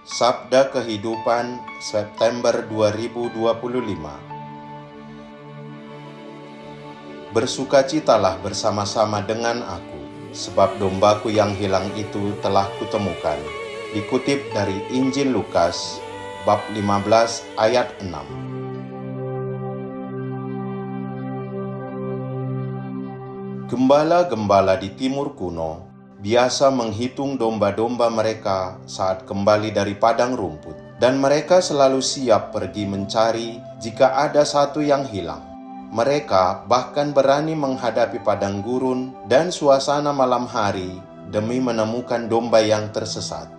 Sabda Kehidupan September 2025. Bersukacitalah bersama-sama dengan aku, sebab dombaku yang hilang itu telah kutemukan. Dikutip dari Injil Lukas, bab 15 ayat 6. Gembala-gembala di timur kuno biasa menghitung domba-domba mereka saat kembali dari padang rumput, dan mereka selalu siap pergi mencari jika ada satu yang hilang. Mereka bahkan berani menghadapi padang gurun dan suasana malam hari demi menemukan domba yang tersesat.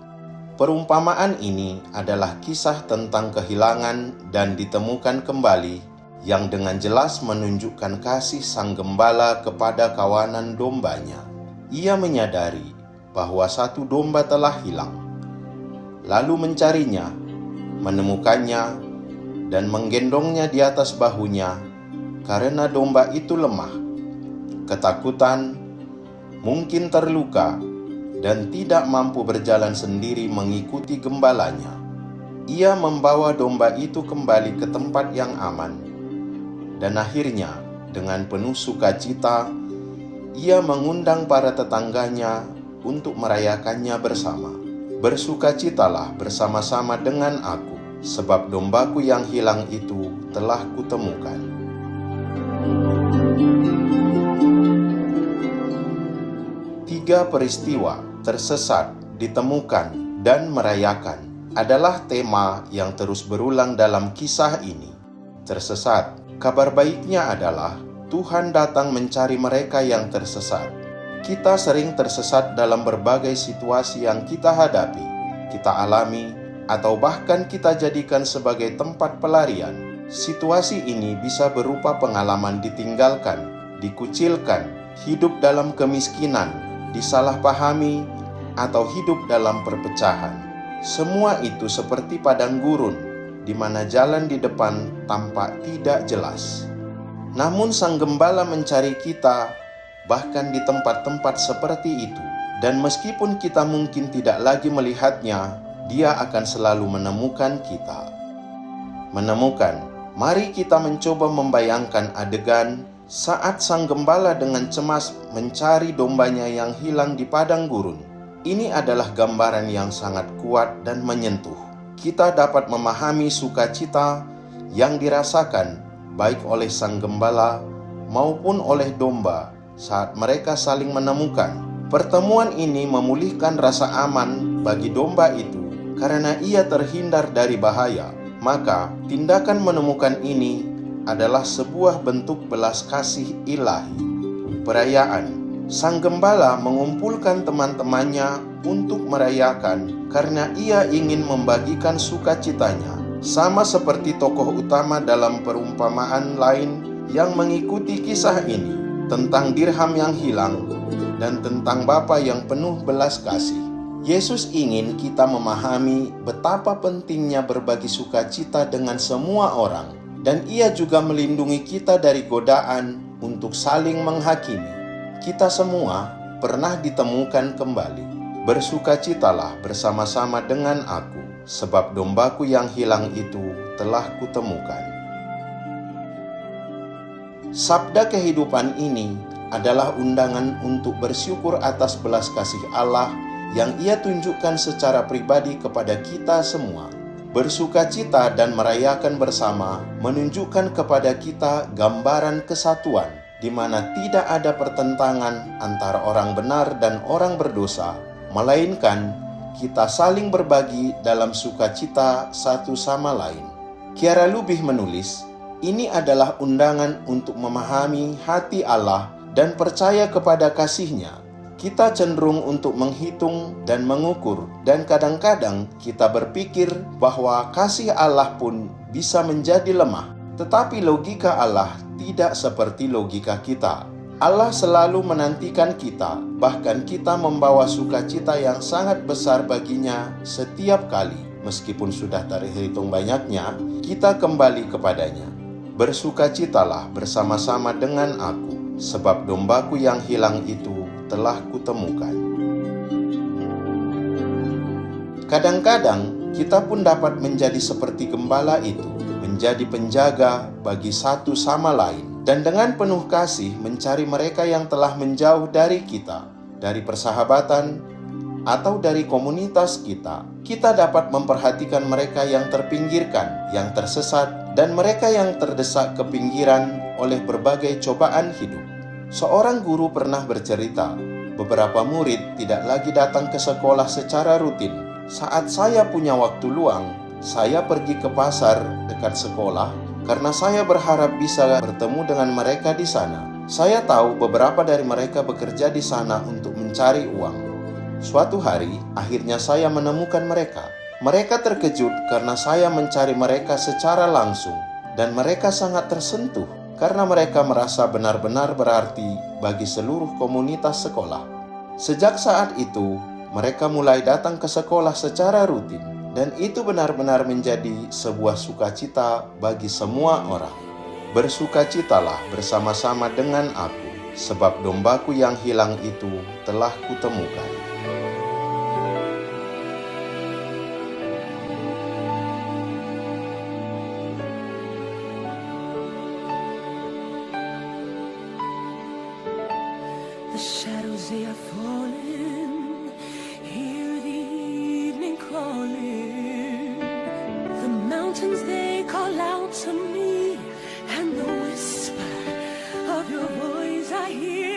Perumpamaan ini adalah kisah tentang kehilangan dan ditemukan kembali, yang dengan jelas menunjukkan kasih sang gembala kepada kawanan dombanya. Ia menyadari bahwa satu domba telah hilang, lalu mencarinya, menemukannya, dan menggendongnya di atas bahunya karena domba itu lemah, ketakutan, mungkin terluka, dan tidak mampu berjalan sendiri mengikuti gembalanya. Ia membawa domba itu kembali ke tempat yang aman, dan akhirnya dengan penuh sukacita ia mengundang para tetangganya untuk merayakannya bersama. Bersukacitalah bersama-sama dengan aku, sebab dombaku yang hilang itu telah kutemukan. Tiga peristiwa tersesat, ditemukan, dan merayakan adalah tema yang terus berulang dalam kisah ini. Tersesat, kabar baiknya adalah Tuhan datang mencari mereka yang tersesat. Kita sering tersesat dalam berbagai situasi yang kita hadapi, kita alami, atau bahkan kita jadikan sebagai tempat pelarian. Situasi ini bisa berupa pengalaman ditinggalkan, dikucilkan, hidup dalam kemiskinan, disalahpahami, atau hidup dalam perpecahan. Semua itu seperti padang gurun, di mana jalan di depan tampak tidak jelas. Namun sang gembala mencari kita bahkan di tempat-tempat seperti itu, dan meskipun kita mungkin tidak lagi melihatnya, dia akan selalu menemukan kita. Mari kita mencoba membayangkan adegan saat sang gembala dengan cemas mencari dombanya yang hilang di padang gurun. Ini adalah gambaran yang sangat kuat dan menyentuh. Kita dapat memahami sukacita yang dirasakan baik oleh sang gembala maupun oleh domba saat mereka saling menemukan. Pertemuan ini memulihkan rasa aman bagi domba itu karena ia terhindar dari bahaya. Maka tindakan menemukan ini adalah sebuah bentuk belas kasih ilahi. Perayaan, sang gembala mengumpulkan teman-temannya untuk merayakan karena ia ingin membagikan sukacitanya, sama seperti tokoh utama dalam perumpamaan lain yang mengikuti kisah ini, tentang dirham yang hilang dan tentang Bapa yang penuh belas kasih. Yesus ingin kita memahami betapa pentingnya berbagi sukacita dengan semua orang, dan ia juga melindungi kita dari godaan untuk saling menghakimi. Kita semua pernah ditemukan kembali. Bersukacitalah bersama-sama dengan aku, sebab dombaku yang hilang itu telah kutemukan. Sabda kehidupan ini adalah undangan untuk bersyukur atas belas kasih Allah yang ia tunjukkan secara pribadi kepada kita semua. Bersukacita dan merayakan bersama menunjukkan kepada kita gambaran kesatuan, di mana tidak ada pertentangan antara orang benar dan orang berdosa, melainkan kita saling berbagi dalam sukacita satu sama lain. Kiara Lubih menulis, ini adalah undangan untuk memahami hati Allah dan percaya kepada kasih-Nya. Kita cenderung untuk menghitung dan mengukur, dan kadang-kadang kita berpikir bahwa kasih Allah pun bisa menjadi lemah. Tetapi logika Allah tidak seperti logika kita. Allah selalu menantikan kita, bahkan kita membawa sukacita yang sangat besar baginya setiap kali. Meskipun sudah terhitung banyaknya, kita kembali kepadanya. Bersukacitalah bersama-sama dengan aku, sebab dombaku yang hilang itu telah kutemukan. Kadang-kadang kita pun dapat menjadi seperti gembala itu, menjadi penjaga bagi satu sama lain, dan dengan penuh kasih mencari mereka yang telah menjauh dari kita, dari persahabatan, atau dari komunitas kita. Kita dapat memperhatikan mereka yang terpinggirkan, yang tersesat, dan mereka yang terdesak ke pinggiran oleh berbagai cobaan hidup. Seorang guru pernah bercerita, beberapa murid tidak lagi datang ke sekolah secara rutin. Saat saya punya waktu luang, saya pergi ke pasar dekat sekolah karena saya berharap bisa bertemu dengan mereka di sana. Saya tahu beberapa dari mereka bekerja di sana untuk mencari uang. Suatu hari, akhirnya saya menemukan mereka. Mereka terkejut karena saya mencari mereka secara langsung, dan mereka sangat tersentuh karena mereka merasa benar-benar berarti bagi seluruh komunitas sekolah. Sejak saat itu, mereka mulai datang ke sekolah secara rutin, dan itu benar-benar menjadi sebuah sukacita bagi semua orang. Bersukacitalah bersama-sama dengan aku, sebab dombaku yang hilang itu telah kutemukan. The shadows they are falling, hear the evening calling. The mountains they call out to me, and the whisper of your voice I hear.